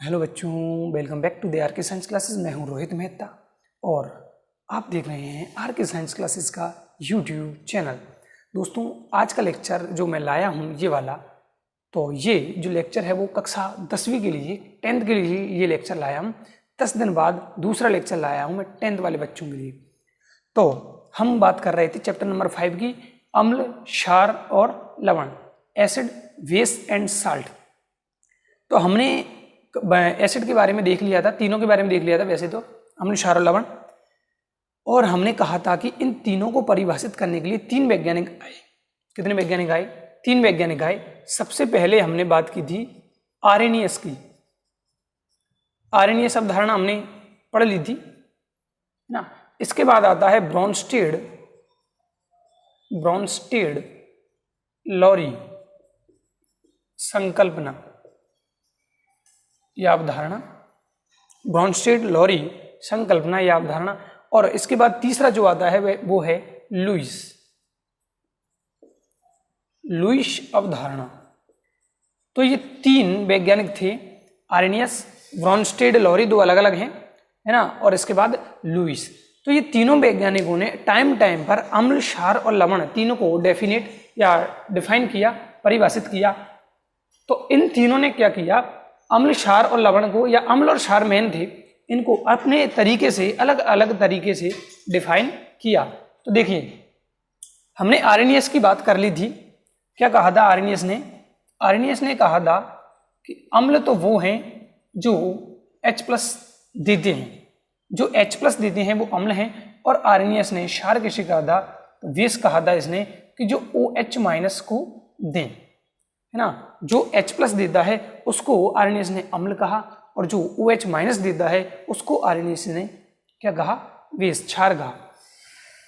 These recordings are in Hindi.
हेलो बच्चों, welcome back to the R K science classes. मैं हूं रोहित मेहता और आप देख रहे हैं आर के साइंस क्लासेस का यूट्यूब चैनल। दोस्तों, आज का लेक्चर जो मैं लाया हूं ये वाला, तो ये जो लेक्चर है वो कक्षा 10वीं के लिए, 10th के लिए ये लेक्चर लाया हूँ। 10 दिन बाद दूसरा लेक्चर लाया हूँ मैं 10th वाले बच्चों के लिए। तो हम बात कर रहे थे चैप्टर नंबर 5 की, अम्ल, क्षार और लवण, एसिड, बेस एंड साल्ट। तो हमने एसिड के बारे में देख लिया था, तीनों के बारे में देख लिया था वैसे तो, अम्ल, क्षार और लवण। और हमने कहा था कि इन तीनों को परिभाषित करने के लिए 3 वैज्ञानिक आए। कितने वैज्ञानिक आए? 3 वैज्ञानिक आए। सबसे पहले हमने बात की थी आर्हेनियस की। आर्हेनियस अवधारणा हमने पढ़ ली थी ना। इसके बाद आता है ब्रॉन्स्टेड लॉरी संकल्पना या अवधारणा, ब्रॉन्स्टेड लॉरी संकल्पना या अवधारणा। और इसके बाद तीसरा जो आता है वो है लुईस अवधारणा। तो ये 3 वैज्ञानिक थे, आर्हेनियस, ब्रॉन्स्टेड लॉरी, 2 अलग अलग हैं, है ना, और इसके बाद लुईस। तो ये तीनों वैज्ञानिकों ने टाइम पर अम्ल, क्षार और लवण तीनों को डेफिनेट या डिफाइन किया, परिभाषित किया। तो इन तीनों ने क्या किया, अम्ल, क्षार और लवण को, या अम्ल और क्षार मेन थे, इनको अपने तरीके से, अलग अलग तरीके से डिफाइन किया। तो देखिए, हमने आर्हेनियस की बात कर ली थी। क्या कहा था आर्हेनियस ने कहा था कि अम्ल तो वो हैं जो H+ देते हैं, जो H+ देते हैं वो अम्ल हैं। और आर्हेनियस ने क्षार किसे कहा था, तो बेस कहा था इसने कि जो OH- को दें, है ना। जो H+ देता है उसको आर्हेनियस ने अम्ल कहा, और जो OH- देता है उसको आर्हेनियस ने क्या कहा, बेस, क्षार कहा।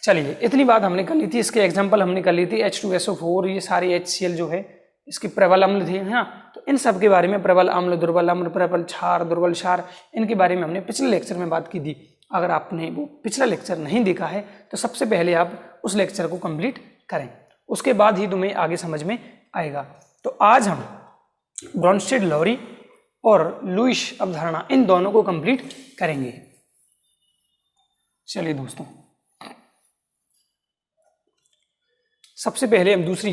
चलिए, इतनी बात हमने कर ली थी। इसके एग्जांपल हमने कर ली थी H2SO4, ये सारे HCl जो है इसके प्रबल अम्ल थे, हाँ। तो इन सब के बारे में, प्रबल अम्ल, दुर्बल अम्ल, प्रबल क्षार, दुर्बल क्षार, इनके बारे में हमने पिछले लेक्चर में बात की थी। अगर आपने वो पिछला लेक्चर नहीं देखा है तो सबसे पहले आप उस लेक्चर को कंप्लीट करें, उसके बाद ही तुम्हें आगे समझ में आएगा। तो आज हम ब्रॉन्स्टेड लॉरी और लुईस अवधारणा, इन दोनों को कंप्लीट करेंगे। चलिए दोस्तों, सबसे पहले हम दूसरी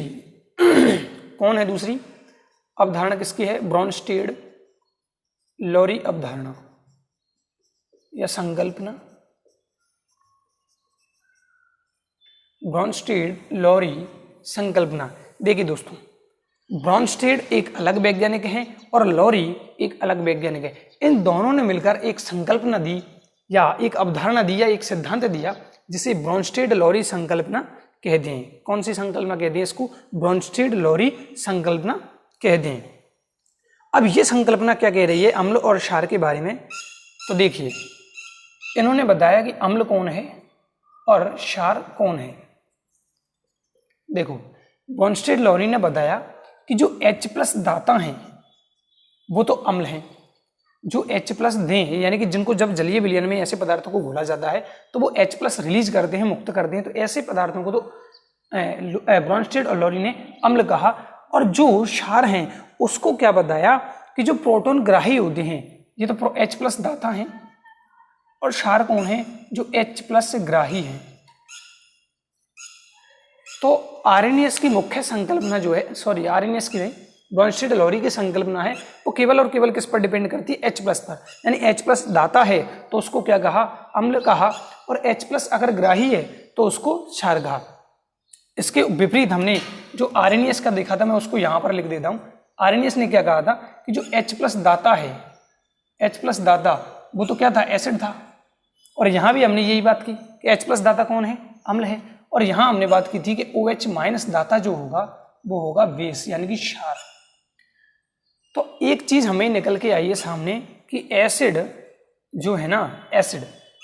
कौन है दूसरी अवधारणा किसकी है, ब्रॉन्स्टेड लॉरी अवधारणा या संकल्पना। ब्रॉन्स्टेड लॉरी संकल्पना। देखिए दोस्तों, ब्रॉन्स्टेड एक अलग वैज्ञानिक है और लॉरी एक अलग वैज्ञानिक है। इन दोनों ने मिलकर एक संकल्पना दी, या एक अवधारणा दी, या एक सिद्धांत दिया, जिसे ब्रॉन्स्टेड लॉरी संकल्पना कहते हैं। कौन सी संकल्पना कहते हैं इसको? ब्रॉन्स्टेड लॉरी संकल्पना कहते हैं। अब ये संकल्पना क्या कह रही है अम्ल और क्षार के बारे में? तो देखिए, इन्होंने बताया कि अम्ल कौन है और क्षार कौन है। देखो, ब्रॉन्स्टेड लॉरी ने बताया कि जो H+ दाता हैं वो तो अम्ल हैं। जो H+ दें, यानी कि जिनको जब जलीय विलयन में ऐसे पदार्थों को घोला जाता है तो वो H+ रिलीज करते हैं, मुक्त करते हैं। तो ऐसे पदार्थों को तो ब्रॉन्स्टेड और लॉरी ने अम्ल कहा। और जो क्षार हैं उसको क्या बताया कि जो प्रोटॉन ग्राही होते हैं, ये तो H+ दाता हैं, और क्षार कौन है, जो H+ ग्राही हैं। तो आर्हेनियस की मुख्य संकल्पना जो है, सॉरी आर्हेनियस की नहीं, ब्रॉन्स्टेड लॉरी की संकल्पना है, वो केवल और केवल किस पर डिपेंड करती है, H+ पर। यानी H+ दाता है तो उसको क्या कहा, अम्ल कहा, और H+ अगर ग्राही है तो उसको क्षार कहा। इसके विपरीत हमने जो आर्हेनियस का देखा था, मैं उसको यहाँ पर लिख देता हूँ। आर्हेनियस ने क्या कहा था कि जो H+ दाता है, H+ दाता वो तो क्या था, एसिड था। और यहाँ भी हमने यही बात की कि H+ दाता कौन है, अम्ल है। और यहाँ हमने बात की थी कि OH- दाता जो होगा वो होगा बेस, यानी कि क्षार। तो एक चीज हमें निकल के आई है सामने कि एसिड जो है ना, एसिड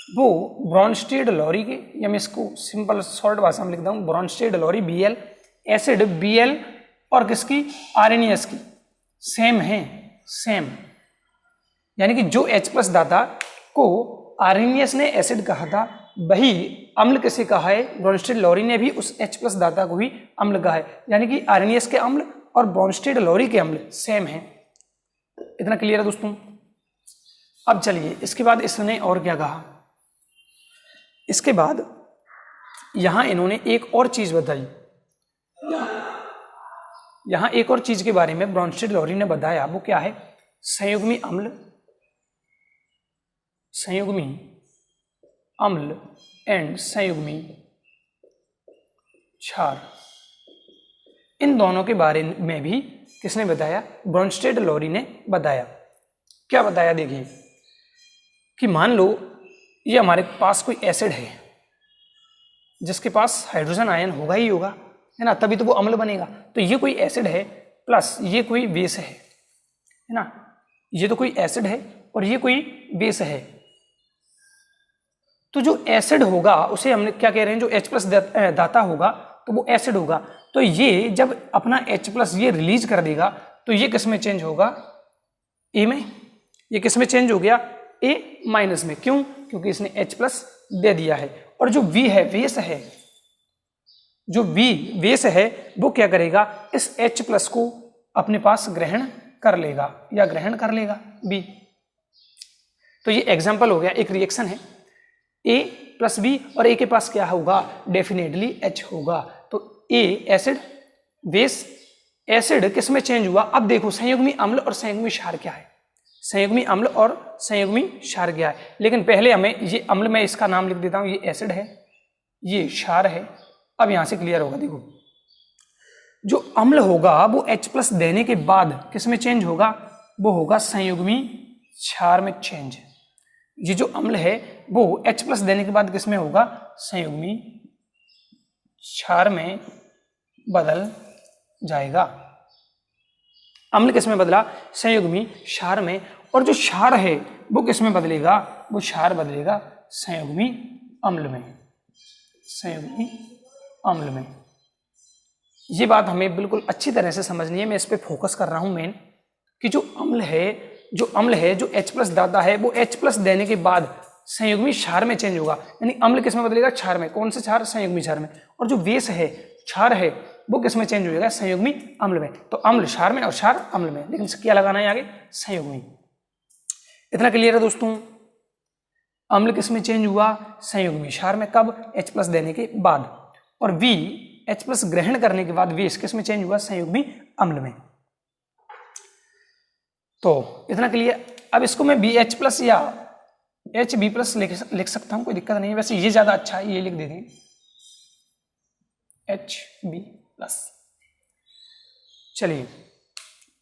वो ब्रॉन्स्टेड लॉरी के, या मैं इसको सिंपल शॉर्ट भाषा में लिखता हूँ, Bronsted Lowry Bl, acid Bl और किसकी, आर्हेनियस की सेम है, सेम। यानी कि जो H+ दाता को आर्हेनियस ने एसिड कहा था, वही अम्ल किसे कहा है, ब्रॉन्स्टेड लॉरी ने भी उस H+ दाता को ही अम्ल कहा है। यानी कि आर्हेनियस के अम्ल और ब्रॉन्स्टेड लॉरी के अम्ल सेम हैं। इतना क्लियर है दोस्तों? अब चलिए इसके बाद इसने और क्या कहा, इसके बाद यहां इन्होंने एक और चीज बताई। यहां एक और चीज के बारे में ब्रॉन्स्टेड लॉरी ने बताया, वो क्या है, संयुग्मी अम्ल, संयुग्मी अम्ल एंड संयुग्मी क्षार। इन दोनों के बारे में भी किसने बताया, ब्रॉन्स्टेड लॉरी ने बताया। क्या बताया देखिए, कि मान लो ये हमारे पास कोई एसिड है जिसके पास हाइड्रोजन आयन होगा ही होगा, है ना, तभी तो वो अम्ल बनेगा। तो ये कोई एसिड है प्लस ये कोई बेस है ना, ये तो कोई एसिड है और ये कोई बेस है। तो जो एसिड होगा उसे हमने क्या कह रहे हैं, जो H+ दाता होगा तो वो एसिड होगा। तो ये जब अपना H+ ये रिलीज कर देगा तो ये किस में चेंज होगा, ए में। ये किस में चेंज हो गया, A- में। क्यों, क्योंकि इसने H+ दे दिया है। और जो V है, बेस है, जो V बेस है वो क्या करेगा, इस H+ को अपने पास ग्रहण कर लेगा या ग्रहण कर लेगा B। तो ये एग्जाम्पल हो गया, एक रिएक्शन है A+B और A के पास क्या होगा, डेफिनेटली H होगा। तो A एसिड, बेस, एसिड किस में चेंज हुआ। अब देखो संयुग्मी अम्ल और संयुग्मी क्षार क्या है, संयुग्मी अम्ल और संयुग्मी क्षार क्या है। लेकिन पहले हमें ये अम्ल, मैं इसका नाम लिख देता हूं, ये एसिड है, ये क्षार है। अब यहां से क्लियर होगा, देखो जो अम्ल होगा वो H+ देने के बाद किस में चेंज होगा, वो होगा संयुग्मी क्षार में चेंज। ये जो अम्ल है वो H+ देने के बाद किस में होगा, संयुग्मी क्षार में बदल जाएगा। अम्ल किस में बदला, संयुग्मी क्षार में। और जो क्षार है वो किस में बदलेगा, वो क्षार बदलेगा संयुग्मी अम्ल में, संयुग्मी अम्ल में। ये बात हमें बिल्कुल अच्छी तरह से समझनी है, मैं इस पे फोकस कर रहा हूं मेन, कि जो अम्ल है जो H+ दाता है वो H+ देने के बाद संयुग्मी क्षार में चेंज होगा। यानी अम्ल किस में बदलेगा, क्षार में। कौन से क्षार, संयुग्मी क्षार में। और जो बेस है, क्षार है, वो किस में चेंज हो जाएगा, संयुग्मी अम्ल में। तो अम्ल क्षार में और क्षार अम्ल में, लेकिन क्या लगाना है आगे, संयुग्मी। इतना क्लियर है दोस्तों। अम्ल किस में चेंज हुआ, संयुग्मी क्षार में। कब, H+ देने के बाद। और V H+ ग्रहण करने के बाद बेस किस में चेंज हुआ, संयुग्मी अम्ल में। तो इतना क्लियर। अब इसको मैं BH+ या HB+ लिख सकता हूं, कोई दिक्कत नहीं है। वैसे ये ज्यादा अच्छा है, ये लिख दे दें HB+। चलिए,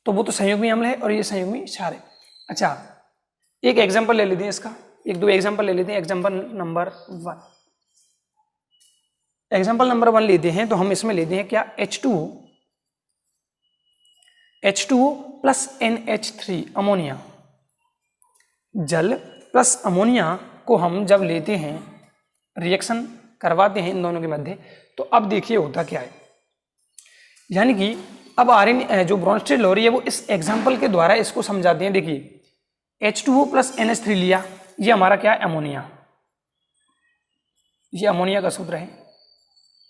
तो वो तो संयुग्मी अम्ल है और ये संयुग्मी क्षार है। अच्छा, एक एग्जांपल ले लेते हैं इसका, एक दो एग्जांपल ले लेते हैं। एग्जांपल नंबर 1, एग्जांपल नंबर 1 लेते हैं। तो हम इसमें लेते हैं क्या, H2O प्लस NH3 अमोनिया। जल प्लस अमोनिया को हम जब लेते हैं, रिएक्शन करवाते हैं इन दोनों के मध्य, तो अब देखिए होता क्या है। यानी कि अब जो ब्रॉन्स्टेड लॉरी है वो इस एग्जांपल के द्वारा इसको समझाते हैं। देखिए H2O प्लस NH3 लिया, ये हमारा क्या है, अमोनिया। ये अमोनिया का सूत्र है,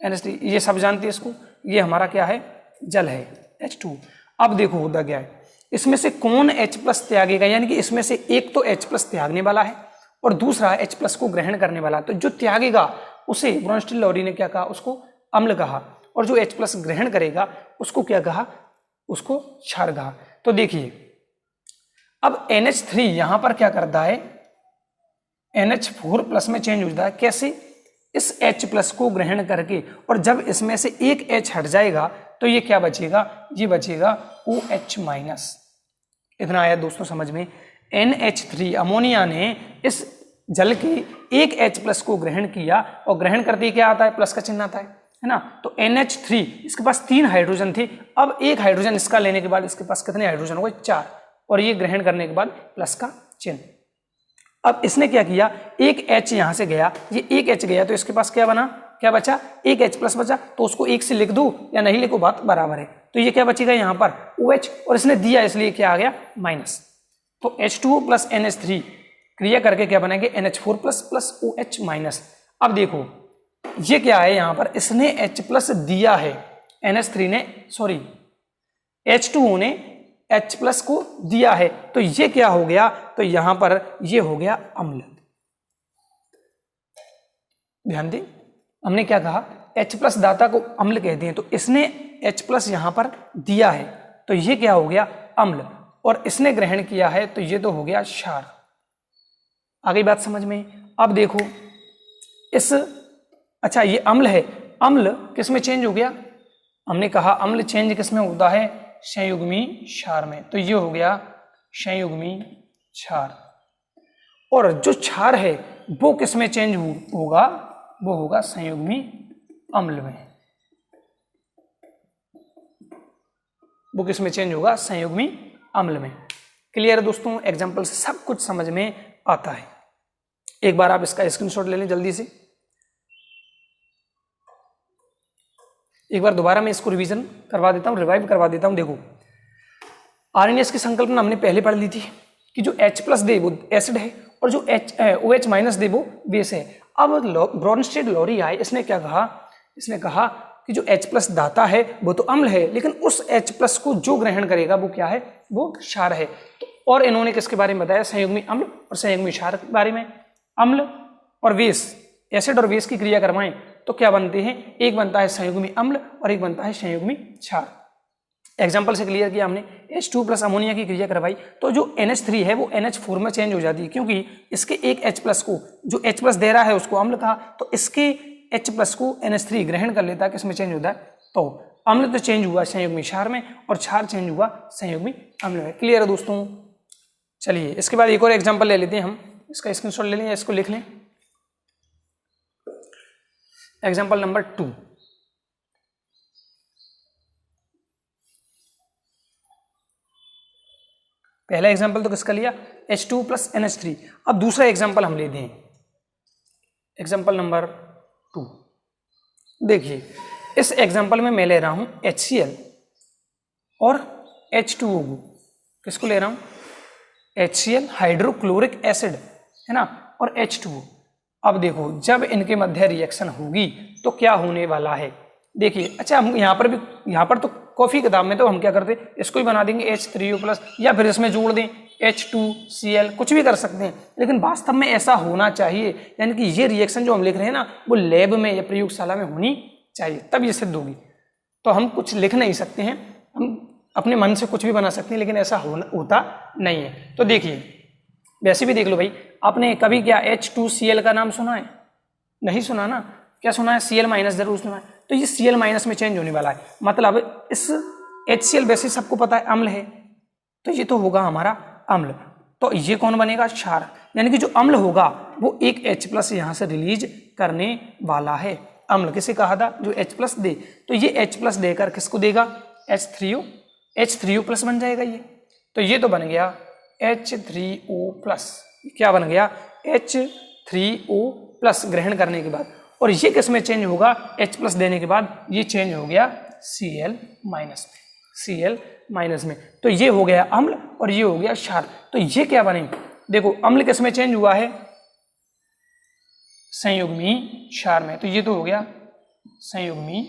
NH3, ये सब जानते हैं इसको। ये हमारा क्या है, जल है, H2। अब देखो होता क्या है, इसमें से कौन H+ त्यागेगा, यानी कि इसमें से एक तो H+ त्यागने वाला है और दूसरा H+ को ग्रहण करने वाला। तो जो त्यागेगा उसे ब्रॉन्स्टेड लॉरी ने क्या कहा, उसको अम्ल कहा। और जो H+ ग्रहण करेगा उसको क्या कहा, उसको क्षार कहा। तो देखिए अब NH3 यहां पर क्या करता है, NH4+ में चेंज हो जाता है। कैसे, इस H+ को ग्रहण करके, और जब इसमें से एक H हट जाएगा तो ये क्या बचेगा, ये बचेगा OH-। इतना आया दोस्तों समझ में। NH3 अमोनिया ने इस जल के एक H+ को ग्रहण किया और ग्रहण करते ही क्या आता है, प्लस का चिन्ह आता है ना। तो NH3 इसके पास 3 हाइड्रोजन थे, अब एक हाइड्रोजन इसका लेने के बाद इसके पास कितने हाइड्रोजन हो गए, 4, और ये ग्रहण करने के बाद प्लस का चिन्ह। अब इसने क्या किया, एक H यहां से गया, ये एक H गया, तो इसके पास क्या बना, क्या बचा, एक H+ बचा। तो उसको एक से लिख दो या नहीं लिखो, बात बराबर है। तो ये क्या बचेगा यहाँ पर, OH, और इसने दिया इसलिए क्या आ गया, माइनस। तो H2O प्लस NH3 क्रिया करके क्या बनाएंगे, NH4+ प्लस OH-। अब देखो ये क्या है, यहाँ पर इसने H+ दिया है, NH3 ने, सॉरी H2O ने H+ को दिया है, तो ये क्या हो गया, तो यहां पर ये हो गया अम्ल। ध्यान दें, हमने क्या कहा, H+ दाता को अम्ल कहते हैं, तो इसने H+ यहां पर दिया है, तो ये क्या हो गया अम्ल, और इसने ग्रहण किया है, तो ये तो हो गया क्षार। आगे बात समझ में। अब देखो इस, अच्छा ये अम्ल है, अम्ल किस में चेंज हो गया, हमने कहा अम्ल चेंज किस में होता है, संयुग्मी क्षार में, तो ये हो गया संयुग्मी क्षार। और जो क्षार है वो किस में चेंज होगा, वो होगा संयुग्मी अम्ल में। वो किस में चेंज होगा, संयुग्मी अम्ल में। क्लियर है दोस्तों, एग्जाम्पल से सब कुछ समझ में आता है। एक बार आप इसका स्क्रीनशॉट ले लें जल्दी से। एक बार दोबारा मैं इसको रिवीजन करवा देता हूं, रिवाइव करवा देता हूं। देखो आरएनएस की संकल्पना हमने पहले पढ़ ली थी कि जो H+ दे वो एसिड है और जो OH- दे वो बेस है। अब ब्रॉनस्टेड लॉरी आए, इसने क्या कहा, इसने कहा कि जो H+ दाता है वो तो अम्ल है, लेकिन उस H+ को जो ग्रहण करेगा वो क्या है, वो क्षार है। तो और इन्होंने किसके बारे में बताया, संयुग्मी अम्ल और संयुग्मी क्षार के बारे में। अम्ल और बेस, एसिड और बेस की क्रिया करवाएं तो क्या बनते हैं, एक बनता है संयुग्मी अम्ल और एक बनता है संयुग्मी क्षार। एग्जाम्पल से क्लियर किया हमने। H2+ अमोनिया की क्रिया करवाई तो जो NH3 है वो NH4 में चेंज हो जाती है, क्योंकि इसके एक H+ को, जो H+ दे रहा है उसको अम्ल कहा, तो इसके H+ को NH3 ग्रहण कर लेता है, किस में चेंज होता है, तो अम्ल तो चेंज हुआ संयुग्मी क्षार में और क्षार चेंज हुआ संयुग्मी अम्ल में। क्लियर है दोस्तों। चलिए इसके बाद एक और एग्जाम्पल ले लेते हैं हम, इसका स्क्रीनशॉट ले लें, इसको लिख लें। Example number 2। पहला एग्जाम्पल तो किसका लिया, H2+ NH3। अब दूसरा एग्जाम्पल हम लेते हैं, एग्जाम्पल नंबर 2। देखिए इस एग्जाम्पल में मैं ले रहा हूं HCl और H2O। किसको ले रहा हूं, HCl हाइड्रोक्लोरिक एसिड है ना, और H2O। अब देखो जब इनके मध्य रिएक्शन होगी तो क्या होने वाला है, देखिए। अच्छा हम यहाँ पर तो कॉफी किताब में तो हम क्या करते, इसको ही बना देंगे H3O+, या फिर इसमें जोड़ दें H2Cl, कुछ भी कर सकते हैं, लेकिन वास्तव में ऐसा होना चाहिए, यानी कि ये रिएक्शन जो हम लिख रहे हैं ना वो लैब में या प्रयोगशाला में होनी चाहिए, तब ये सिद्ध होगी। तो हम कुछ लिख नहीं सकते हैं, हम अपने मन से कुछ भी बना सकते हैं, लेकिन ऐसा होता नहीं है। तो देखिए वैसे भी देख लो भाई, आपने कभी क्या H2Cl का नाम सुना है, नहीं सुना ना, क्या सुना है, Cl- जरूर सुना है। तो ये Cl- में चेंज होने वाला है, मतलब इस HCl वैसे सबको पता है अम्ल है, तो ये तो होगा हमारा अम्ल, तो ये कौन बनेगा, क्षार। यानी कि जो अम्ल होगा वो एक H+ यहां से रिलीज करने वाला है। अम्ल किसे कहा था, जो H+ दे, तो ये H+ देकर किसको देगा, H3O+ बन जाएगा ये। तो ये तो बन गया H3O+, क्या बन गया, H3O+ ग्रहण करने के बाद, और ये किस में चेंज होगा, H+ देने के बाद ये चेंज हो गया Cl- में। तो ये हो गया अम्ल और ये हो गया क्षार। तो ये क्या बने, देखो अम्ल किस में चेंज हुआ है, संयुग्मी क्षार में, तो ये तो हो गया संयुग्मी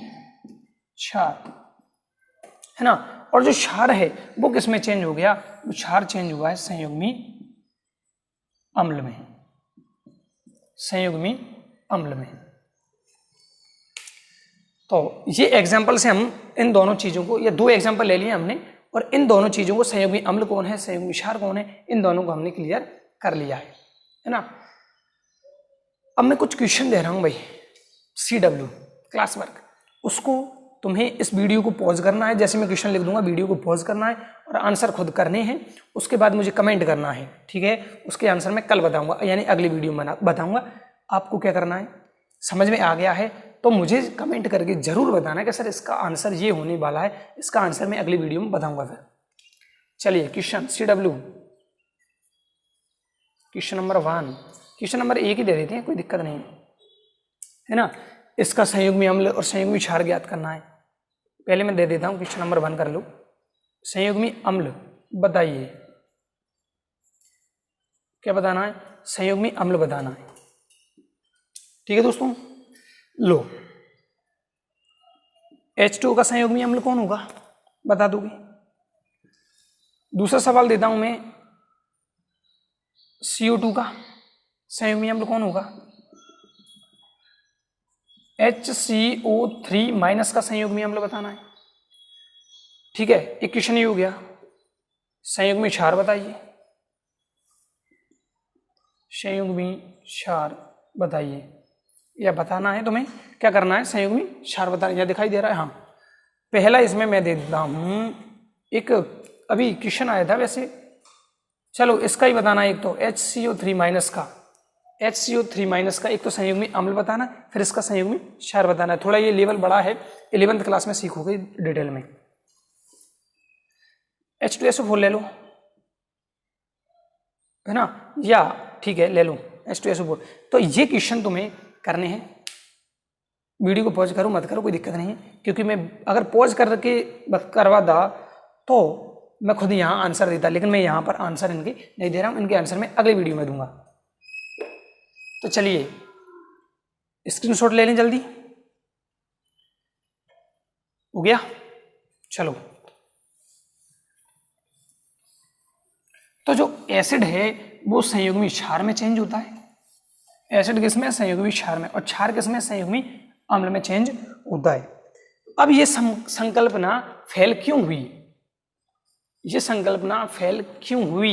क्षार है ना। और जो क्षार है वो किस में चेंज हो गया, वो क्षार चेंज हुआ है संयुग्मी अम्ल में, संयुग्मी अम्ल में। तो ये एग्जाम्पल से हम इन दोनों चीजों को, या दो एग्जाम्पल ले लिए हमने, और इन दोनों चीजों को, संयुग्मी अम्ल कौन है, संयुग्मी क्षार कौन है, इन दोनों को हमने क्लियर कर लिया है ना। अब मैं कुछ क्वेश्चन दे रहा हूं भाई, CW क्लास वर्क, उसको तुम्हें इस वीडियो को पॉज करना है, जैसे मैं क्वेश्चन लिख दूंगा वीडियो को पॉज करना है और आंसर खुद करने हैं, उसके बाद मुझे कमेंट करना है, ठीक है। उसके आंसर मैं कल बताऊंगा, यानी अगली वीडियो में बताऊंगा। आपको क्या करना है, समझ में आ गया है तो मुझे कमेंट करके जरूर बताना कि सर इसका आंसर ये होने वाला है, इसका आंसर मैं अगली वीडियो में बताऊंगा फिर। चलिए question CW, question number 1, question number 1 ही दे देते हैं, कोई दिक्कत नहीं है ना। इसका संयुग्मी अम्ल और संयुग्मी क्षार ज्ञात करना है। पहले मैं दे देता हूं, क्वेश्चन नंबर 1 कर लो। संयुग्मी अम्ल बताइए, क्या बताना है, संयुग्मी अम्ल बताना है, ठीक है दोस्तों। लो H2 का संयुग्मी अम्ल कौन होगा, बता दोगे, दूसरा सवाल देता हूं मैं, CO2 का संयुग्मी अम्ल कौन होगा? HCO3 माइनस का संयुग्मी अम्ल बताना है। ठीक है, एक क्वेश्चन ये हो गया। संयुग्मी क्षार बताइए, संयुग्मी क्षार बताइए, या बताना है तुम्हें, क्या करना है, संयुग्मी क्षार बताना। या दिखाई दे रहा है? हाँ, पहला इसमें मैं दे देता हूं, एक अभी क्वेश्चन आया था वैसे, चलो इसका ही बताना है। एक तो HCO3 माइनस का, HCO3 माइनस का एक तो संयुग्मी अम्ल बताना, फिर इसका संयुग्मी क्षार बताना है। थोड़ा ये लेवल बड़ा है, 11th क्लास में सीखोगे डिटेल में। H2SO4 ले लो, है ना, या ठीक है ले लो H2SO4। तो ये क्वेश्चन तुम्हें करने हैं। वीडियो को पॉज करो मत करो, कोई दिक्कत नहीं है, क्योंकि मैं अगर पॉज करके करवा दा तो मैं खुद यहाँ आंसर देता, लेकिन मैं यहाँ पर आंसर इनके नहीं दे रहा हूँ, इनके आंसर मैं अगले वीडियो में दूंगा। तो चलिए स्क्रीनशॉट ले लें जल्दी, हो गया? चलो, तो जो एसिड है वो संयुग्मी क्षार में चेंज होता है। एसिड किस में? संयुग्मी क्षार में। और क्षार किस में? संयुग्मी अम्ल में चेंज होता है। अब ये संकल्पना फेल क्यों हुई, ये संकल्पना फेल क्यों हुई,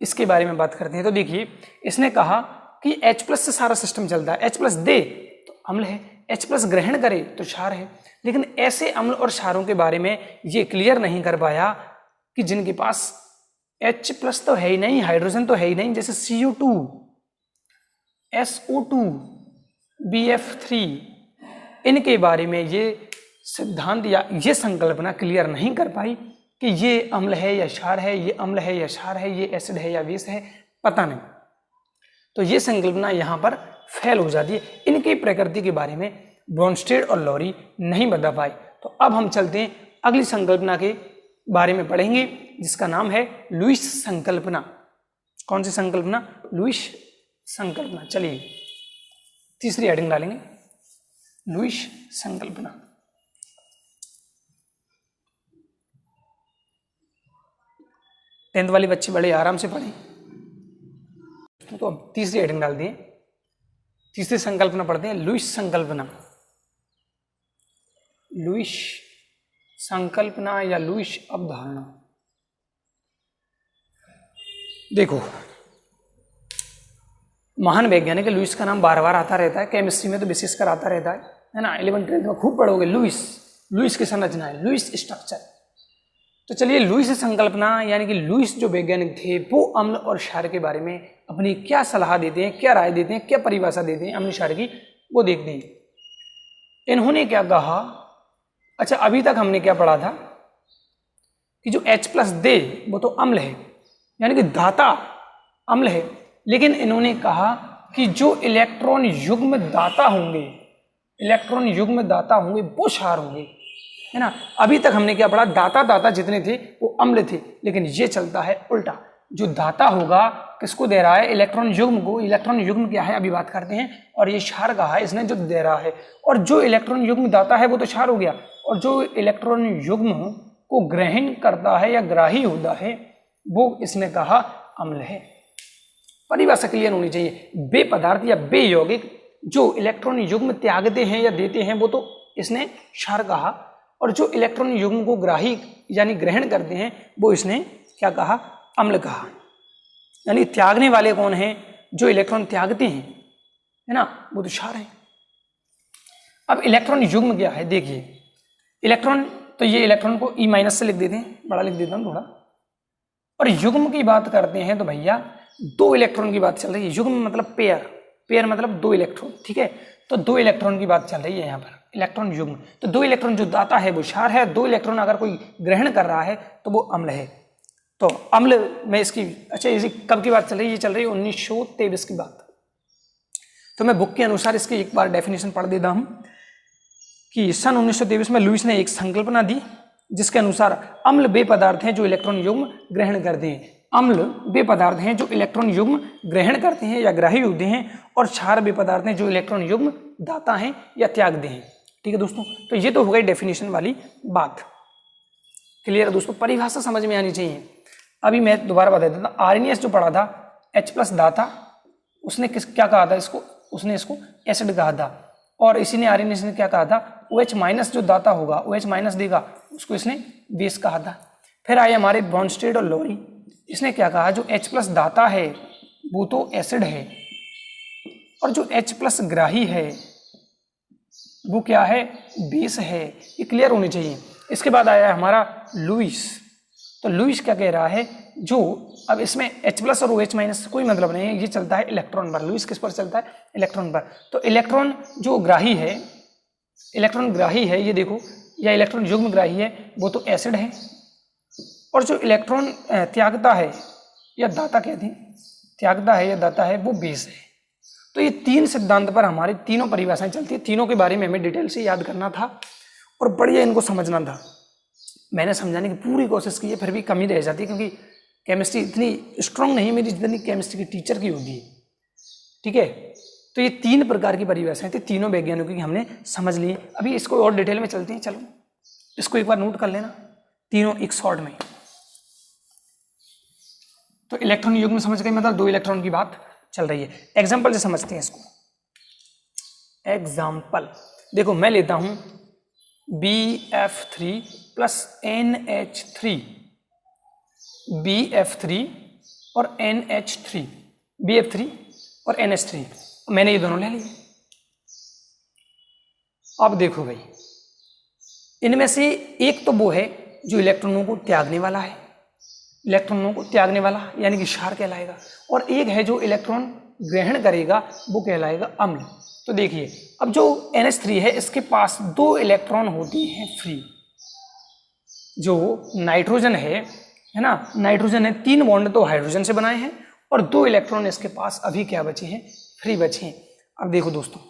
इसके बारे में बात करते हैं। तो देखिए, इसने कहा कि H+ से सारा सिस्टम चलता है, H+ दे तो अम्ल है, H+ ग्रहण करे तो क्षार है। लेकिन ऐसे अम्ल और क्षारों के बारे में ये क्लियर नहीं कर पाया कि जिनके पास H+ तो है ही नहीं, हाइड्रोजन तो है ही नहीं, जैसे CO2, SO2, BF3, इनके बारे में ये सिद्धांत या ये संकल्पना क्लियर नहीं कर पाई कि ये अम्ल है या क्षार है, ये अम्ल है या क्षार है, ये एसिड है या बेस है, पता नहीं। तो ये संकल्पना यहाँ पर फेल हो जाती है। इनकी प्रकृति के बारे में ब्रोंस्टेड और लॉरी नहीं बता पाए। तो अब हम चलते हैं अगली संकल्पना के बारे में पढ़ेंगे, जिसका नाम है लुईस संकल्पना। कौन सी संकल्पना? लुईस संकल्पना। चलिए तीसरी हेडिंग डालेंगे, लुईस संकल्पना। टेंथ वाले बच्चे बड़े आराम से पढ़ें। तो अब तीसरी हेडिंग डाल दिए, तीसरी संकल्पना पढ़ते हैं, लुईस संकल्पना। लुईस संकल्पना या लुईस अवधारणा। देखो, महान वैज्ञानिक लुईस का नाम बार बार आता रहता है, केमिस्ट्री में तो विशेषकर आता रहता है ना। 11th 12th में खूब पढ़ोगे लुईस की संरचना है, लुईस स्ट्रक्चर। तो चलिए, लुईस संकल्पना यानी कि लुईस जो वैज्ञानिक थे वो अम्ल और क्षार के बारे में अपनी क्या सलाह देते हैं, क्या राय देते हैं, क्या परिभाषा देते हैं अम्ल क्षार की, वो देखते हैं। इन्होंने क्या कहा, अच्छा अभी तक हमने क्या पढ़ा था कि जो H+ दे वो तो अम्ल है, यानी कि दाता अम्ल है। लेकिन इन्होंने कहा कि जो इलेक्ट्रॉन युग्म दाता होंगे, इलेक्ट्रॉन युग्म दाता होंगे वो क्षार होंगे, है ना। अभी तक हमने क्या पढ़ा, दाता जितने थे वो अम्ल थे, लेकिन ये चलता है उल्टा। जो दाता होगा किसको दे रहा है? इलेक्ट्रॉन युग्म को। इलेक्ट्रॉन युग्म क्या है अभी बात करते हैं। और ये क्षार कहा है इसने जो दे रहा है, और जो इलेक्ट्रॉन युग्म दाता है वो तो क्षार हो गया, और जो इलेक्ट्रॉन युग्म को ग्रहण करता है या ग्राही होता है वो इसने कहा अम्ल है। परिभाषा क्लियर होनी चाहिए। वे पदार्थ या वे यौगिक जो इलेक्ट्रॉन युग्म त्यागते हैं या देते हैं वो तो इसने क्षार कहा, और जो इलेक्ट्रॉन युग्म को ग्राही यानी ग्रहण करते हैं वो इसने क्या कहा? अम्ल कहा। यानी त्यागने वाले कौन हैं? जो इलेक्ट्रॉन त्यागते हैं, है ना, वो तो क्षार है। अब इलेक्ट्रॉन युग्म क्या है? देखिए, इलेक्ट्रॉन तो ये इलेक्ट्रॉन को E- से लिख देते हैं, बड़ा लिख देता हूं थोड़ा। और युग्म की बात करते हैं तो भैया 2 इलेक्ट्रॉन की बात चल रही है। युग्म मतलब पेयर मतलब 2 इलेक्ट्रॉन, ठीक है। तो 2 इलेक्ट्रॉन की बात चल रही है यहाँ पर, इलेक्ट्रॉन युग्म। तो 2 इलेक्ट्रॉन जो दाता है वो क्षार है, 2 इलेक्ट्रॉन अगर कोई ग्रहण कर रहा है तो वो अम्ल है। तो अम्ल में इसकी, अच्छा इसी कब की बात चल रही है? ये चल रही है 1923 की बात। तो मैं बुक के अनुसार इसकी एक बार डेफिनेशन पढ़ देता हूं कि सन 1923 में लुईस ने एक संकल्पना दी जिसके अनुसार अम्ल वे पदार्थ हैं जो इलेक्ट्रॉन युग्म ग्रहण करते हैं। अम्ल वे पदार्थ हैं जो इलेक्ट्रॉन युग्म ग्रहण करते हैं या ग्राही होते हैं, और क्षार वे पदार्थ हैं जो इलेक्ट्रॉन युग्म दाता हैं या त्यागते हैं। ठीक है दोस्तों, तो ये तो हो गई डेफिनेशन वाली बात। क्लियर है दोस्तों, परिभाषा समझ में आनी चाहिए। अभी मैं दोबारा बता देता हूँ, आरएनएस जो पढ़ा था, H+ दाता, उसने क्या कहा था इसको, उसने इसको एसिड कहा था, और इसी ने आरएनएस ने क्या कहा था, OH- जो दाता होगा, OH- देगा, उसको इसने बेस कहा था। फिर आए हमारे ब्रॉन्स्टेड और लोरी, इसने क्या कहा, जो H+ दाता है वो तो एसिड है, और जो H+ ग्राही है वो क्या है, बेस है। ये क्लियर होनी चाहिए। इसके बाद आया हमारा लुईस। तो लुईस क्या कह रहा है, जो अब इसमें H+ और OH- कोई मतलब नहीं है, ये चलता है इलेक्ट्रॉन पर। लुईस किस पर चलता है, इलेक्ट्रॉन पर। तो इलेक्ट्रॉन जो ग्राही है, इलेक्ट्रॉन ग्राही है, ये देखो, या इलेक्ट्रॉन युग्म ग्राही है, वो तो एसिड है, और जो इलेक्ट्रॉन त्यागता है या दाता कहते हैं, त्यागता है या दाता है, वो बेस है। तो ये 3 सिद्धांत पर हमारी तीनों परिभाषाएं चलती है। तीनों के बारे में हमें डिटेल से याद करना था और बढ़िया इनको समझना था। मैंने समझाने की पूरी कोशिश की है, फिर भी कमी रह जाती है, क्योंकि केमिस्ट्री इतनी स्ट्रांग नहीं मेरी जितनी केमिस्ट्री की टीचर की होगी। ठीक है, तो ये 3 प्रकार की परिभाषाएं थी, तीनों वैज्ञानिकों की हमने समझ ली। अभी इसको और डिटेल में चलते हैं, चलो इसको एक बार नोट कर लेना, तीनों एक शॉर्ट में। तो इलेक्ट्रॉन युग्म में समझ गए, मतलब 2 इलेक्ट्रॉन की बात चल रही है। एग्जाम्पल से समझते हैं इसको। एग्जाम्पल देखो, मैं लेता हूं BF3 + NH3, BF3 और NH3, BF3 और NH3, मैंने ये दोनों ले लिए। अब देखो भाई, इनमें से एक तो वो है जो इलेक्ट्रॉनों को त्यागने वाला है, इलेक्ट्रॉनों को त्यागने वाला यानी कि क्षार कहलाएगा, और एक है जो इलेक्ट्रॉन ग्रहण करेगा, वो कहलाएगा अम्ल। तो देखिए, अब जो NH3 है, इसके पास 2 इलेक्ट्रॉन होते हैं फ्री। जो नाइट्रोजन है ना, नाइट्रोजन है, 3 बॉन्ड तो हाइड्रोजन से बनाए हैं, और 2 इलेक्ट्रॉन इसके पास अभी क्या बचे हैं, फ्री बचे हैं। अब देखो दोस्तों,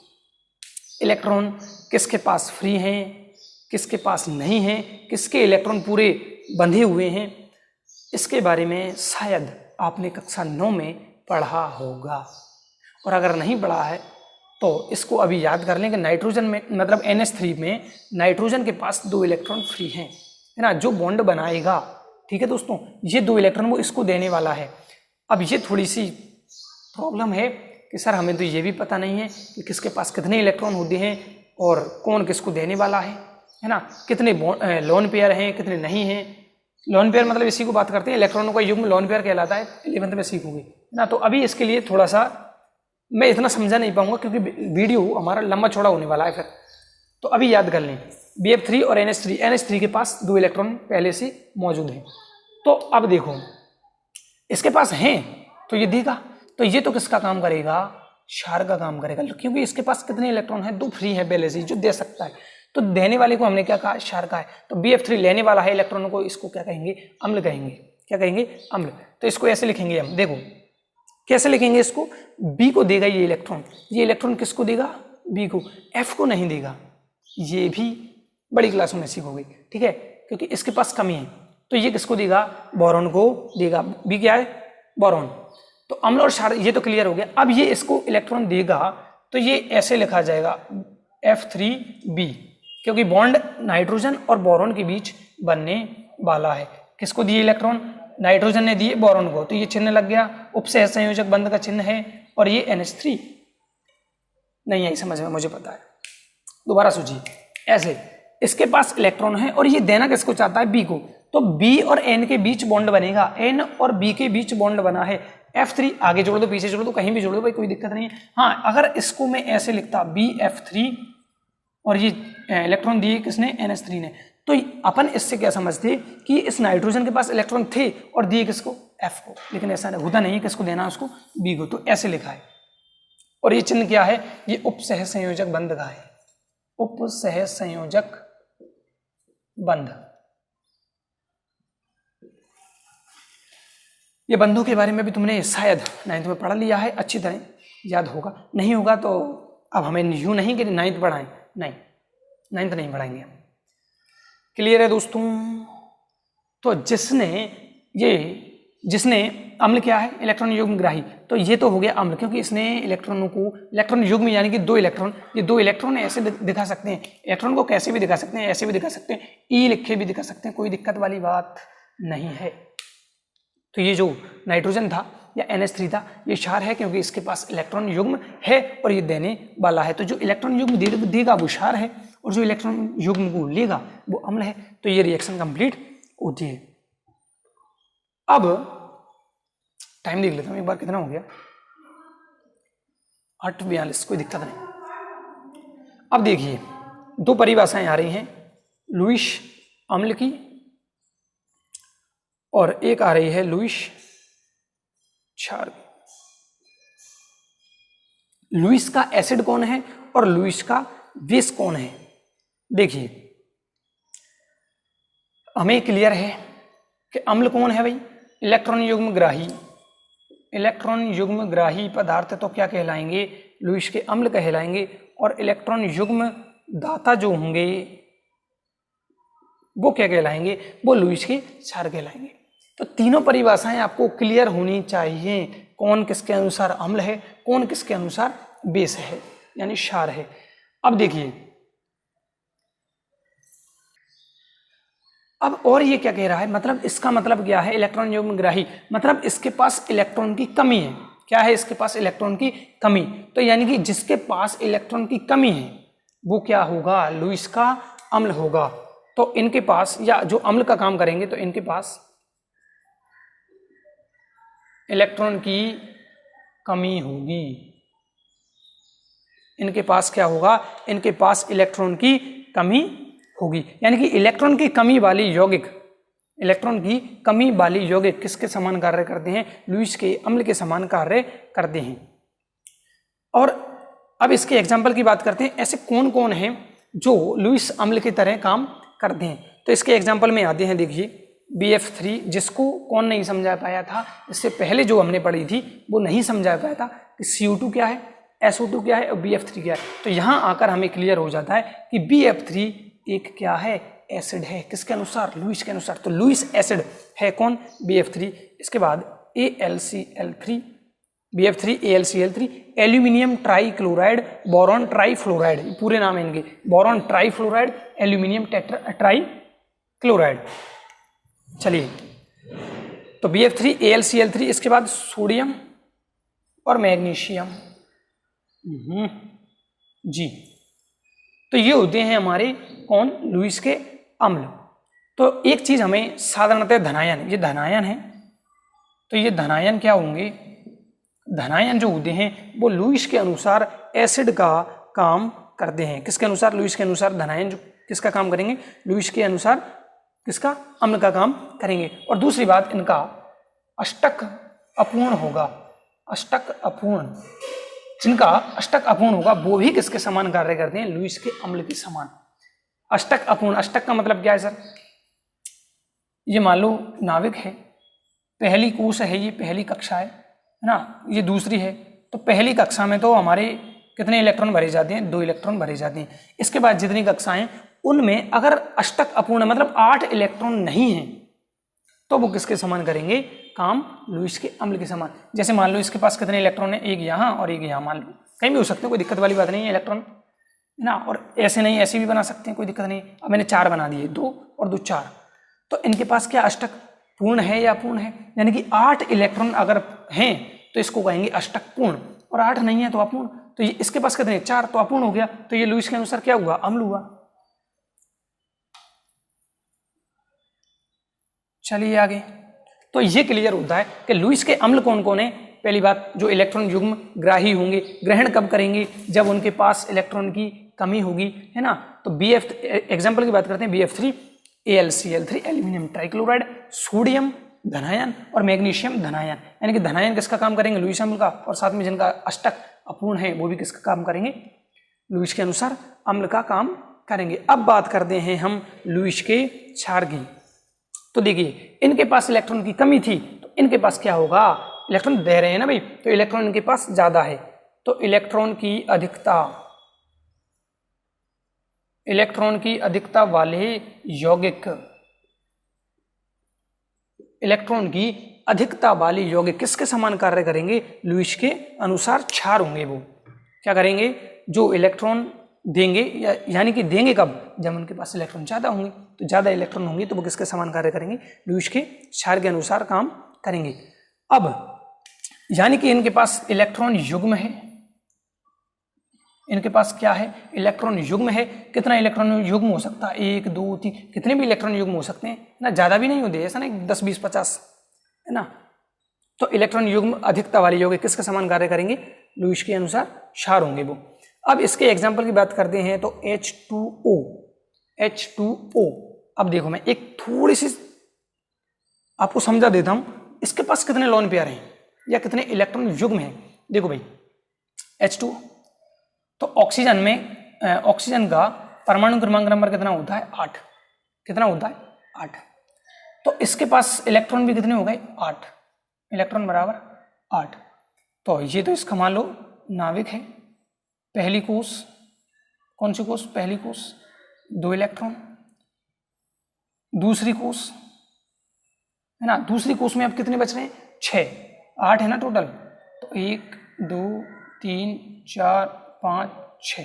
इलेक्ट्रॉन किसके पास फ्री हैं, किसके पास नहीं है, किसके इलेक्ट्रॉन पूरे बंधे हुए हैं, इसके बारे में शायद आपने कक्षा 9 में पढ़ा होगा, और अगर नहीं पढ़ा है तो इसको अभी याद कर लें कि नाइट्रोजन में, मतलब NH3 में नाइट्रोजन के पास 2 इलेक्ट्रॉन फ्री हैं, है ना। जो बॉन्ड बनाएगा, ठीक है दोस्तों, ये 2 इलेक्ट्रॉन वो इसको देने वाला है। अब ये थोड़ी सी प्रॉब्लम है कि सर हमें तो ये भी पता नहीं है कि किसके पास कितने इलेक्ट्रॉन होते हैं और कौन किसको देने वाला है ना, कितने लोन पेयर हैं, कितने नहीं हैं। लोन पेयर मतलब इसी को बात करते हैं, इलेक्ट्रॉनों का युग्म लोन पेयर कहलाता है, 11th में सीखोगे ना। तो अभी इसके लिए थोड़ा सा मैं इतना समझा नहीं पाऊंगा, क्योंकि वीडियो हमारा लंबा चौड़ा होने वाला है फिर। तो अभी याद कर लें, BF3 और NH3 के पास 2 इलेक्ट्रॉन पहले से मौजूद हैं। तो अब देखो, इसके पास हैं तो ये देगा, तो ये तो किसका काम करेगा, क्षार का काम करेगा, क्योंकि इसके पास कितने इलेक्ट्रॉन हैं, 2 फ्री है पहले से, जो दे सकता है। तो देने वाले को हमने क्या कहा, क्षार का है। तो BF3 लेने वाला है इलेक्ट्रॉनों को, इसको क्या कहेंगे, अम्ल कहेंगे। क्या कहेंगे, अम्ल। तो इसको ऐसे लिखेंगे हम, देखो कैसे लिखेंगे इसको, B को देगा ये इलेक्ट्रॉन किसको देगा, B को, F को नहीं देगा। ये भी बड़ी क्लासों में सीखोगे, ठीक है, क्योंकि इसके पास कमी है। तो ये किसको देगा, बोरॉन को देगा। B क्या है, बोरॉन। तो अम्ल और क्षार ये तो क्लियर हो गया। अब ये इसको इलेक्ट्रॉन देगा, तो ये ऐसे लिखा जाएगा F3B, क्योंकि बॉन्ड नाइट्रोजन और बोरॉन के बीच बनने वाला है। किसको दिए इलेक्ट्रॉन, नाइट्रोजन ने दिए बोरॉन को, तो ये चिन्ह लग गया, उपसह संयोजक बंध का चिन्ह है, और ये NH3 नहीं आई समझ में, मुझे पता है। दोबारा सोचिए, ऐसे इसके पास इलेक्ट्रॉन है और ये देना किसको चाहता है, B को। तो B और N के बीच बॉन्ड बनेगा, N और B के बीच बॉन्ड बना है, F3 आगे जोड़ दो, पीछे जोड़ दो, कहीं भी जोड़ दो भाई, कोई दिक्कत नहीं है। हाँ, अगर इसको मैं ऐसे लिखता BF3 और ये इलेक्ट्रॉन दिए किसने, NH3 ने, तो अपन इससे क्या समझते कि इस नाइट्रोजन के पास इलेक्ट्रॉन थे और दिए किसको, F को, लेकिन ऐसा होता नहीं है, किसको देना उसको, B को। तो ऐसे लिखा है, और ये चिन्ह क्या है, ये उपसह संयोजक बंध का है, उपसह संयोजक बंध। ये बंधों के बारे में भी तुमने शायद 9th में पढ़ा लिया है, अच्छी तरह याद होगा। नहीं होगा तो अब हमें यूं नहीं कि 9th पढ़ाएं, नहीं 9th नहीं पढ़ाएंगे हम। क्लियर है दोस्तों। तो जिसने अम्ल क्या है? इलेक्ट्रॉन युग्म ग्राही। तो ये तो हो गया अम्ल, क्योंकि इसने इलेक्ट्रॉनों को इलेक्ट्रॉन युग्म यानी कि 2 इलेक्ट्रॉन, ये 2 इलेक्ट्रॉन ऐसे दिखा सकते हैं, इलेक्ट्रॉन को कैसे भी दिखा सकते हैं, ऐसे भी दिखा सकते हैं, ई लिखे भी दिखा सकते हैं, कोई दिक्कत वाली बात नहीं है। तो ये जो नाइट्रोजन था या NH3 था, ये क्षार है क्योंकि इसके पास इलेक्ट्रॉन युग्म है और ये देने वाला है। तो जो इलेक्ट्रॉन युग्म देगा वो क्षार है और जो इलेक्ट्रॉन युग्म को लेगा वो अम्ल है। तो ये रिएक्शन कंप्लीट होती है। अब टाइम देख लेता हूं एक बार, कितना हो गया? 8:42, कोई दिक्कत नहीं। अब देखिए 2 परिभाषाएं आ रही हैं, लुईस अम्ल की और एक आ रही है लुईस क्षार की। लुईस का एसिड कौन है और लुईस का बेस कौन है? देखिए हमें क्लियर है कि अम्ल कौन है भाई? इलेक्ट्रॉन युग्म ग्राही। इलेक्ट्रॉन युग्म ग्राही पदार्थ तो क्या कहलाएंगे? लुईस के अम्ल कहलाएंगे। और इलेक्ट्रॉन युग्म दाता जो होंगे वो क्या कहलाएंगे? वो लुईस के क्षार कहलाएंगे। तो तीनों परिभाषाएं आपको क्लियर होनी चाहिए, कौन किसके अनुसार अम्ल है, कौन किसके अनुसार बेस है यानी क्षार है। अब देखिए, अब और ये क्या कह रहा है, मतलब इसका मतलब क्या है? इलेक्ट्रॉन युग्म ग्राही मतलब इसके पास इलेक्ट्रॉन की कमी है। क्या है? इसके पास इलेक्ट्रॉन की कमी। तो यानी कि जिसके पास इलेक्ट्रॉन की कमी है वो क्या होगा? लुईस का अम्ल होगा। तो इनके पास, या जो अम्ल का काम करेंगे, तो इनके पास इलेक्ट्रॉन की कमी होगी। इनके पास क्या होगा? इनके पास इलेक्ट्रॉन की कमी होगी। यानी कि इलेक्ट्रॉन की कमी वाली यौगिक, इलेक्ट्रॉन की कमी वाली यौगिक किसके समान कार्य करते हैं? लुईस के अम्ल के समान कार्य करते हैं। और अब इसके एग्जाम्पल की बात करते हैं, ऐसे कौन कौन हैं जो लुईस अम्ल की तरह काम करते हैं। तो इसके एग्जाम्पल में आते हैं, देखिए BF3, जिसको कौन नहीं समझा पाया था, इससे पहले जो हमने पढ़ी थी वो नहीं समझा पाया था कि CO2 क्या है, SO2 क्या है और BF3 क्या है। तो यहाँ आकर हमें क्लियर हो जाता है कि BF3 एक क्या है? एसिड है। किसके अनुसार? लुईस के अनुसार। तो लुईस एसिड है कौन? BF3। इसके बाद AlCl3, BF3 AlCl3, aluminium try chloride, boron try fluoride, पूरे नाम है इनके, boron try fluoride, aluminium try chloride. चलिए, तो BF3 AlCl3, इसके बाद सोडियम और मैग्नीशियम जी। तो ये होते हैं हमारे कौन? लुईस के अम्ल। तो एक चीज हमें साधारणतः धनायन, ये धनायन है, तो ये धनायन क्या होंगे? धनायन जो होते हैं वो लुईस के अनुसार एसिड का काम करते हैं। किसके अनुसार? लुईस के अनुसार धनायन जो किसका काम करेंगे? लुईस के अनुसार किसका? अम्ल का काम करेंगे। और दूसरी बात, इनका अष्टक अपूर्ण होगा। अष्टक अपूर्ण, जिनका अष्टक अपूर्ण होगा वो भी किसके समान कार्य करते हैं? लुईस के अम्ल के समान। अष्टक अपूर्ण, अष्टक का मतलब क्या है सर? ये मान लो नाविक है, पहली कोश है, ये पहली कक्षा है ना, ये दूसरी है। तो पहली कक्षा में तो हमारे कितने इलेक्ट्रॉन भरे जाते हैं? 2 इलेक्ट्रॉन भरे जाते हैं। इसके बाद जितनी कक्षाएं, उनमें अगर अष्टक अपूर्ण मतलब 8 इलेक्ट्रॉन नहीं है तो वो किसके समान करेंगे काम? लुईस के अम्ल के समान। जैसे मान लो इसके पास कितने इलेक्ट्रॉन है? एक यहाँ और एक यहाँ, मान लो कहीं भी हो सकते हैं, कोई दिक्कत वाली बात नहीं है इलेक्ट्रॉन है ना। और ऐसे नहीं, ऐसे भी बना सकते हैं, कोई दिक्कत नहीं। अब मैंने 4 बना दिए, 2 और 2 4। तो इनके पास क्या अष्टक पूर्ण है या अपूर्ण है? यानी कि 8 इलेक्ट्रॉन अगर हैं तो इसको कहेंगे अष्टक पूर्ण, और 8 नहीं है तो अपूर्ण। तो ये इसके पास कितने? 4, तो अपूर्ण हो गया। तो ये लुईस के अनुसार क्या हुआ? अम्ल हुआ। चलिए आगे। तो ये क्लियर होता है कि लुईस के अम्ल कौन कौन है। पहली बात, जो इलेक्ट्रॉन युग्म ग्राही होंगे, ग्रहण कब करेंगे? जब उनके पास इलेक्ट्रॉन की कमी होगी, है ना। तो BF एग्जाम्पल की बात करते हैं, BF3 AlCl3, aluminium trichloride, sodium धनायन और मैग्नीशियम धनायन। यानी कि धनायन किसका काम करेंगे? लुईस अम्ल का। और साथ में जिनका अष्टक अपूर्ण है वो भी किसका काम करेंगे? लुईस के अनुसार अम्ल का काम करेंगे। अब बात करते हैं हम लुईस के क्षार की। तो देखिए, इनके पास इलेक्ट्रॉन की कमी थी, तो इनके पास क्या होगा? इलेक्ट्रॉन दे रहे हैं ना भाई, तो इलेक्ट्रॉन इनके पास ज्यादा है, तो इलेक्ट्रॉन की अधिकता, इलेक्ट्रॉन की अधिकता वाले यौगिक, इलेक्ट्रॉन की अधिकता वाले यौगिक किसके समान कार्य करेंगे? लुईस के अनुसार क्षार होंगे। वो क्या करेंगे? जो इलेक्ट्रॉन देंगे, यानी कि देंगे कब? जब उनके पास इलेक्ट्रॉन ज़्यादा होंगे। तो ज़्यादा इलेक्ट्रॉन होंगे तो वो किसके समान कार्य करेंगे? लुईस के क्षार के अनुसार काम करेंगे। अब यानी कि इनके पास इलेक्ट्रॉन युग्म है, इनके पास क्या है? इलेक्ट्रॉन युग्म है। कितना इलेक्ट्रॉन युग्म हो सकता है? 1 2 3, कितने भी इलेक्ट्रॉन युग्म हो सकते हैं ना, ज़्यादा भी नहीं होते, ऐसा नहीं 10 20 50, है ना। तो इलेक्ट्रॉन युग्म अधिकता वाले यौगिक किसके समान कार्य करेंगे? लुईस के अनुसार क्षार होंगे वो। अब इसके एग्जाम्पल की बात करते हैं तो H2O, H2O। अब देखो मैं एक थोड़ी सी आपको समझा देता हूं, इसके पास कितने लोन पेयर हैं या कितने इलेक्ट्रॉन युग्म हैं। देखो भाई H2, तो ऑक्सीजन में ऑक्सीजन का परमाणु क्रमांक नंबर कितना होता है? 8। कितना होता है? 8। तो इसके पास इलेक्ट्रॉन भी कितने हो गए? 8। इलेक्ट्रॉन बराबर 8। तो ये तो इसका मान लो नाविक है। पहली कोष, कौन सी कोष? पहली कोष 2 इलेक्ट्रॉन, दूसरी कोष है ना, दूसरी कोष में अब कितने बच रहे हैं? 6। 8 है ना टोटल, तो 1 2 3 4 5 6,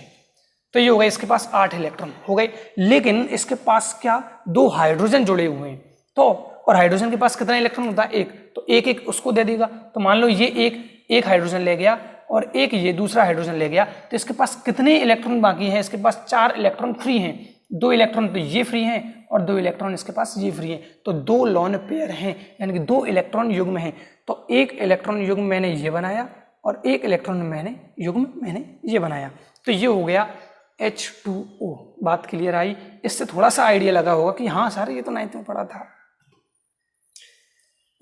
तो ये हो गए इसके पास 8 इलेक्ट्रॉन हो गए। लेकिन इसके पास क्या? 2 हाइड्रोजन जुड़े हुए हैं। तो और हाइड्रोजन के पास कितना इलेक्ट्रॉन होता है? 1। तो एक एक उसको दे देगा। तो मान लो ये एक हाइड्रोजन ले गया और एक ये दूसरा हाइड्रोजन ले गया, तो इसके पास कितने इलेक्ट्रॉन बाकी हैं? इसके पास 4 इलेक्ट्रॉन फ्री हैं। 2 इलेक्ट्रॉन तो ये फ्री हैं और 2 इलेक्ट्रॉन इसके पास ये फ्री हैं। तो 2 लोन पेयर हैं, यानी कि 2 इलेक्ट्रॉन युग्म हैं। तो एक इलेक्ट्रॉन युग्म मैंने ये बनाया और एक इलेक्ट्रॉन युग्म मैंने ये बनाया। तो ये हो गया H2O। बात क्लियर आई? इससे थोड़ा सा आइडिया लगा होगा कि हाँ सर ये तो 9th में पढ़ा था,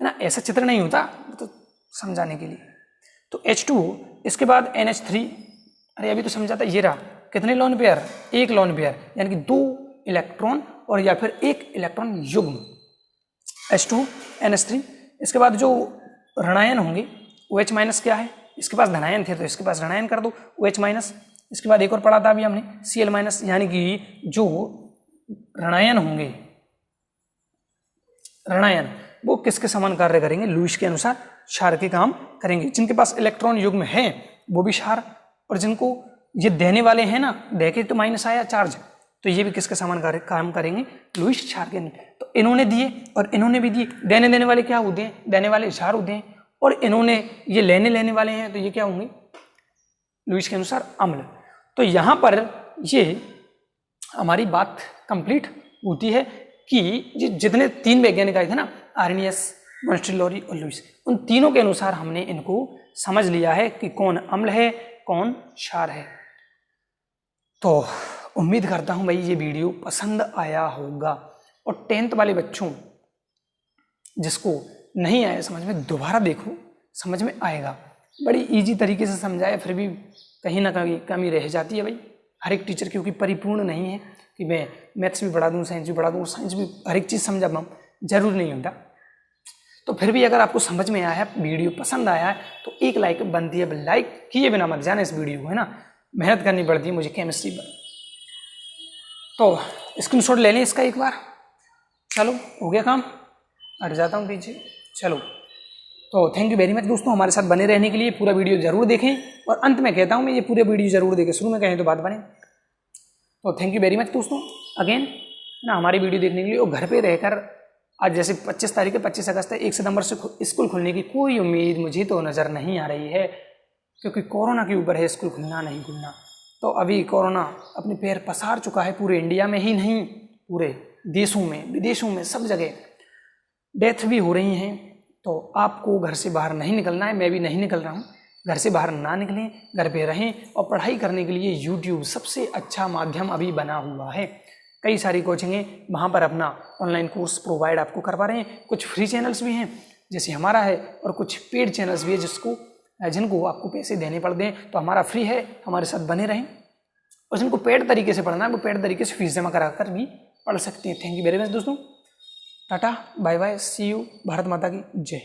है ना। ऐसा चित्र नहीं होता, तो समझाने के लिए। तो H2O, इसके बाद NH3। अरे अभी तो समझा था, ये रहा। कितने लोन पेयर? एक लोन पेयर, यानी कि 2 इलेक्ट्रॉन और या फिर एक इलेक्ट्रॉन युग्म। H2 NH3। इसके बाद जो ऋणायन होंगे OH माइनस क्या है? इसके पास धनायन थे तो इसके पास ऋणायन कर दो OH माइनस। इसके बाद एक और पढ़ा था अभी हमने Cl माइनस, यानी कि जो ऋणायन होंगे, ऋणायन वो किसके समान कार्य करेंगे? लुईस के अनुसार क्षार के काम करेंगे। जिनके पास इलेक्ट्रॉन युग्म है वो भी क्षार, और जिनको ये देने वाले हैं ना, दे के तो माइनस आया चार्ज, तो ये भी किसके समान काम करेंगे? लुईस क्षार के। तो इन्होंने दिए और इन्होंने भी दिए। देने वाले क्या होते हैं? देने वाले क्षार होते हैं, और इन्होंने ये लेने वाले हैं, तो ये क्या होंगे? लुईस के अनुसार अम्ल। तो यहाँ पर ये हमारी बात कंप्लीट होती है कि जितने 3 वैज्ञानिक आए थे ना, आर्नियस, बर्नस्टीन, लॉरी और लुईस, उन तीनों के अनुसार हमने इनको समझ लिया है कि कौन अम्ल है, कौन क्षार है। तो उम्मीद करता हूं भाई ये वीडियो पसंद आया होगा, और 10th वाले बच्चों जिसको नहीं आया समझ में, दोबारा देखो, समझ में आएगा। बड़ी इजी तरीके से समझाया, फिर भी कहीं ना कहीं कमी रह जाती है भाई। हर एक टीचर क्योंकि परिपूर्ण नहीं है कि मैं मैथ्स भी पढ़ा दूँ, साइंस भी पढ़ा दूँ, साइंस भी हर एक चीज़ समझा पाऊँ, जरूर नहीं होता। तो फिर भी अगर आपको समझ में आया है, वीडियो पसंद आया है, तो एक लाइक बनती है। लाइक किए बिना मत जाना इस वीडियो को, है ना। मेहनत करनी पड़ती है मुझे केमिस्ट्री पर। तो स्क्रीनशॉट ले लें इसका एक बार। चलो हो गया काम, हट जाता हूँ पीछे। चलो, तो थैंक यू वेरी मच दोस्तों, हमारे साथ बने रहने के लिए। पूरा वीडियो जरूर देखें, और अंत में कहता हूँ मैं, ये पूरे वीडियो जरूर देखें। शुरू में कहें तो बात बने। तो थैंक यू वेरी मच दोस्तों अगेन ना, हमारी वीडियो देखने के लिए। और घर पे रहकर आज जैसे 25 तारीख है, 25 अगस्त है, 1 सितंबर से स्कूल खुलने की कोई उम्मीद मुझे तो नज़र नहीं आ रही है, क्योंकि कोरोना के ऊपर है स्कूल खुलना नहीं खुलना। तो अभी कोरोना अपने पैर पसार चुका है पूरे इंडिया में ही नहीं, पूरे देशों में, विदेशों में, सब जगह डेथ भी हो रही हैं। तो आपको घर से बाहर नहीं निकलना है, मैं भी नहीं निकल रहा हूँ। घर से बाहर ना निकलें, घर पे रहें, और पढ़ाई करने के लिए यूट्यूब सबसे अच्छा माध्यम अभी बना हुआ है। कई सारी कोचिंगें वहाँ पर अपना ऑनलाइन कोर्स प्रोवाइड आपको करवा रहे हैं। कुछ फ्री चैनल्स भी हैं जैसे हमारा है, और कुछ पेड चैनल्स भी है जिनको आपको पैसे देने पड़ते हैं। तो हमारा फ्री है, हमारे साथ बने रहें। और जिनको पेड तरीके से पढ़ना है वो पेड तरीके से फीस जमा करा कर भी पढ़ सकते हैं। थैंक यू वेरी मच दोस्तों, tata bye bye, see you, Bharat माता की जय।